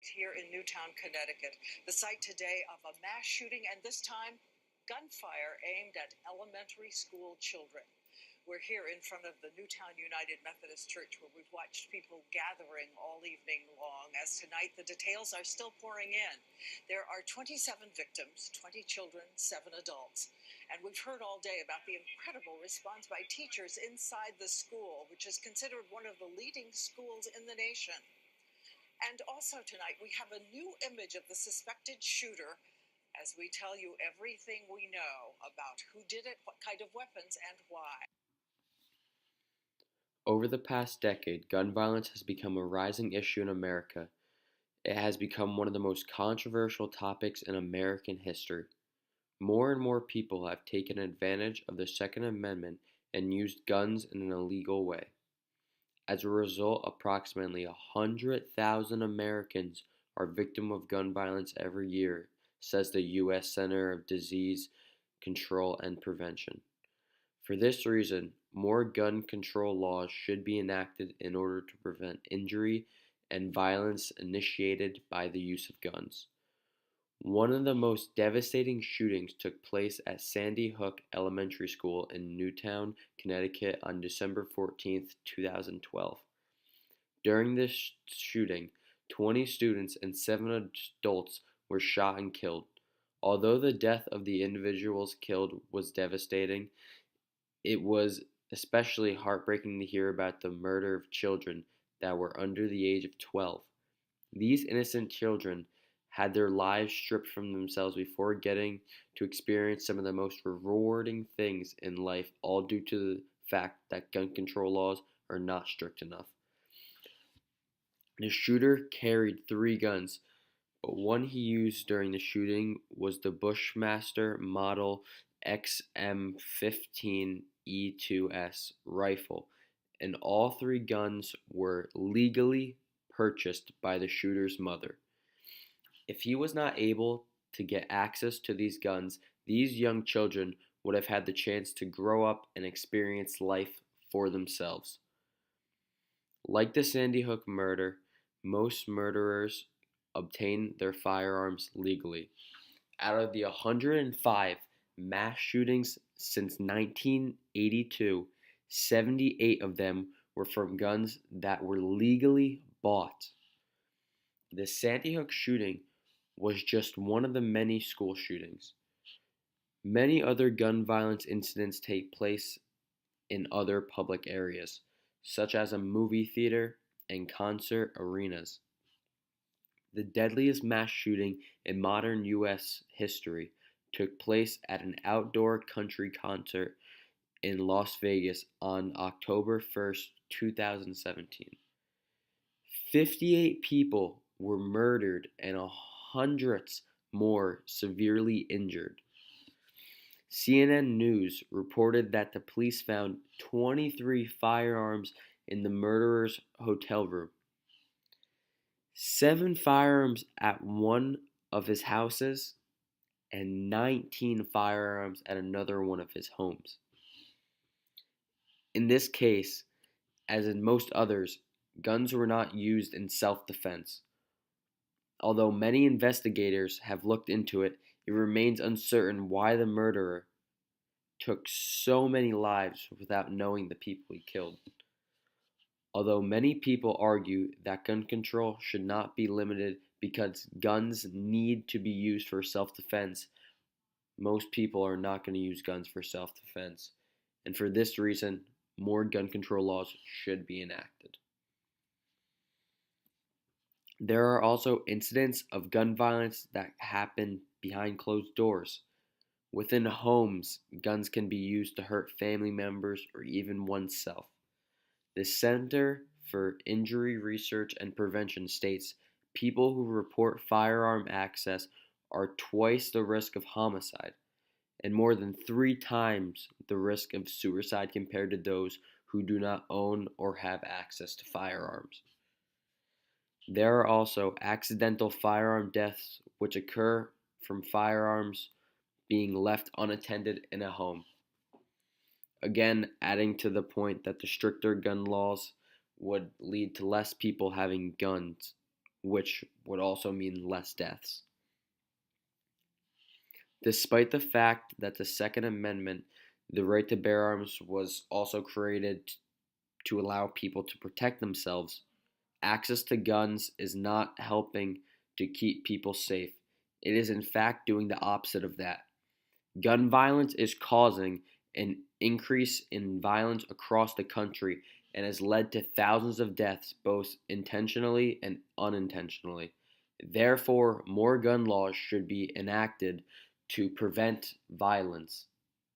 here in Newtown, Connecticut, the site today of a mass shooting, and this time gunfire aimed at elementary school children. We're here in front of the Newtown United Methodist Church, where we've watched people gathering all evening long, as tonight the details are still pouring in. There are 27 victims, 20 children, 7 adults. And we've heard all day about the incredible response by teachers inside the school, which is considered one of the leading schools in the nation. And also tonight, we have a new image of the suspected shooter as we tell you everything we know about who did it, what kind of weapons, and why. Over the past decade, gun violence has become a rising issue in America. It has become one of the most controversial topics in American history. More and more people have taken advantage of the Second Amendment and used guns in an illegal way. As a result, approximately 100,000 Americans are victims of gun violence every year, says the U.S. Center of Disease Control and Prevention. For this reason, more gun control laws should be enacted in order to prevent injury and violence initiated by the use of guns. One of the most devastating shootings took place at Sandy Hook Elementary School in Newtown, Connecticut on December 14, 2012. During this shooting, 20 students and 7 adults were shot and killed. Although the death of the individuals killed was devastating, it was especially heartbreaking to hear about the murder of children that were under the age of 12. These innocent children had their lives stripped from themselves before getting to experience some of the most rewarding things in life, all due to the fact that gun control laws are not strict enough. The shooter carried 3 guns, but one he used during the shooting was the Bushmaster Model XM15E2S rifle, and all 3 guns were legally purchased by the shooter's mother. If he was not able to get access to these guns, these young children would have had the chance to grow up and experience life for themselves. Like the Sandy Hook murder, most murderers obtain their firearms legally. Out of the 105 mass shootings since 1982, 78 of them were from guns that were legally bought. The Sandy Hook shooting was just one of the many school shootings. Many other gun violence incidents take place in other public areas, such as a movie theater and concert arenas. The deadliest mass shooting in modern U.S. history took place at an outdoor country concert in Las Vegas on October 1st, 2017. 58 people were murdered and hundreds more severely injured. CNN News reported that the police found 23 firearms in the murderer's hotel room, 7 firearms at one of his houses, and 19 firearms at another one of his homes. In this case, as in most others, guns were not used in self-defense. Although many investigators have looked into it, it remains uncertain why the murderer took so many lives without knowing the people he killed. Although many people argue that gun control should not be limited because guns need to be used for self-defense, most people are not going to use guns for self-defense. And for this reason, more gun control laws should be enacted. There are also incidents of gun violence that happen behind closed doors. Within homes, guns can be used to hurt family members or even oneself. The Center for Injury Research and Prevention states people who report firearm access are twice the risk of homicide and more than 3 times the risk of suicide compared to those who do not own or have access to firearms. There are also accidental firearm deaths which occur from firearms being left unattended in a home. Again, adding to the point that the stricter gun laws would lead to less people having guns which would also mean less deaths. Despite the fact that the Second Amendment, the right to bear arms, was also created to allow people to protect themselves, access to guns is not helping to keep people safe. It is, in fact, doing the opposite of that. Gun violence is causing an increase in violence across the country and has led to thousands of deaths, both intentionally and unintentionally. Therefore, more gun laws should be enacted to prevent violence.